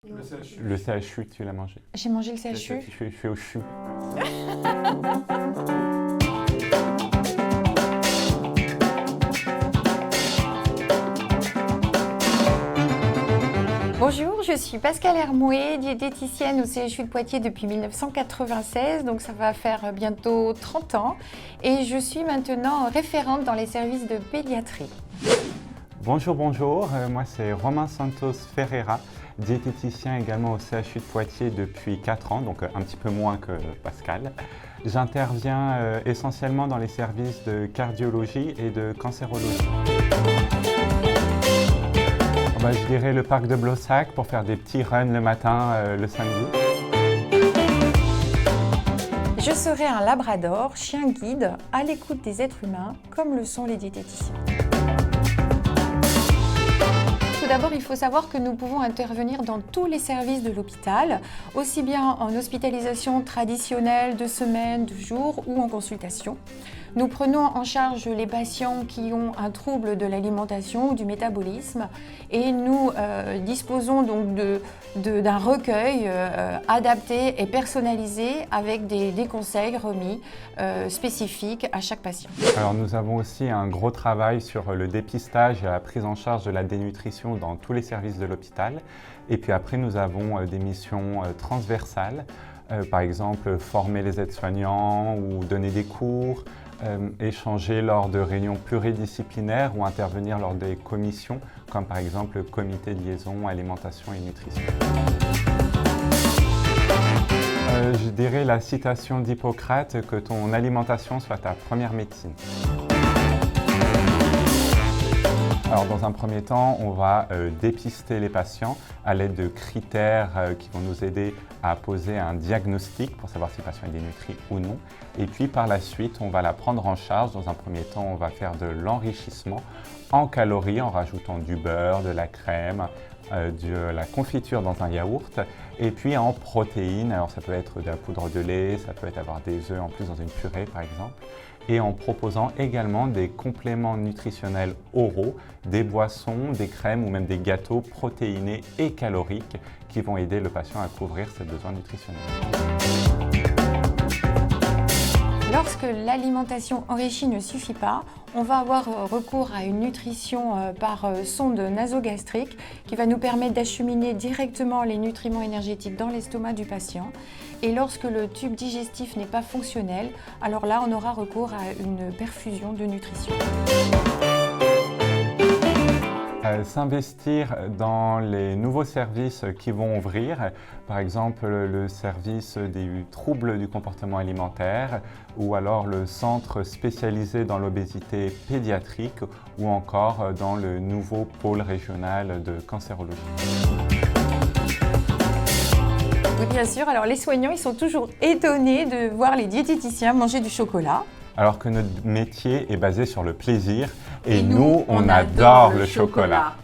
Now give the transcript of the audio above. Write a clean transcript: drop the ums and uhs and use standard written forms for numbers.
Le CHU. Le CHU, tu l'as mangé. J'ai mangé le CHU. Je suis au CHU. Bonjour, je suis Pascale Hermouet, diététicienne au CHU de Poitiers depuis 1996, donc ça va faire bientôt 30 ans. Et je suis maintenant référente dans les services de pédiatrie. Bonjour, moi c'est Romain Santos Ferreira, diététicien également au CHU de Poitiers depuis 4 ans, donc un petit peu moins que Pascal. J'interviens essentiellement dans les services de cardiologie et de cancérologie. Je dirais le parc de Blossac pour faire des petits runs le matin, le samedi. Je serai un labrador, chien guide, à l'écoute des êtres humains, comme le sont les diététiciens. Tout d'abord, il faut savoir que nous pouvons intervenir dans tous les services de l'hôpital, aussi bien en hospitalisation traditionnelle de semaine, de jour ou en consultation. Nous prenons en charge les patients qui ont un trouble de l'alimentation ou du métabolisme et nous disposons donc d'un recueil adapté et personnalisé avec des conseils remis spécifiques à chaque patient. Alors nous avons aussi un gros travail sur le dépistage et la prise en charge de la dénutrition dans tous les services de l'hôpital. Et puis après, nous avons des missions transversales, par exemple former les aides-soignants ou donner des cours, échanger lors de réunions pluridisciplinaires ou intervenir lors des commissions, comme par exemple le comité de liaison alimentation et nutrition. Je dirais la citation d'Hippocrate, que ton alimentation soit ta première médecine. Alors dans un premier temps, on va dépister les patients à l'aide de critères qui vont nous aider à poser un diagnostic pour savoir si le patient est dénutri ou non. Et puis par la suite, on va la prendre en charge. Dans un premier temps, on va faire de l'enrichissement en calories en rajoutant du beurre, de la crème, de la confiture dans un yaourt et puis en protéines. Alors ça peut être de la poudre de lait, ça peut être avoir des œufs en plus dans une purée par exemple. Et en proposant également des compléments nutritionnels oraux, des boissons, des crèmes ou même des gâteaux protéinés et caloriques qui vont aider le patient à couvrir ses besoins nutritionnels. Lorsque l'alimentation enrichie ne suffit pas, on va avoir recours à une nutrition par sonde nasogastrique qui va nous permettre d'acheminer directement les nutriments énergétiques dans l'estomac du patient. Et lorsque le tube digestif n'est pas fonctionnel, alors là, on aura recours à une perfusion de nutrition. S'investir dans les nouveaux services qui vont ouvrir, par exemple le service des troubles du comportement alimentaire ou alors le centre spécialisé dans l'obésité pédiatrique ou encore dans le nouveau pôle régional de cancérologie. Oui, bien sûr. Alors les soignants, ils sont toujours étonnés de voir les diététiciens manger du chocolat. Alors que notre métier est basé sur le plaisir et nous, on adore le chocolat.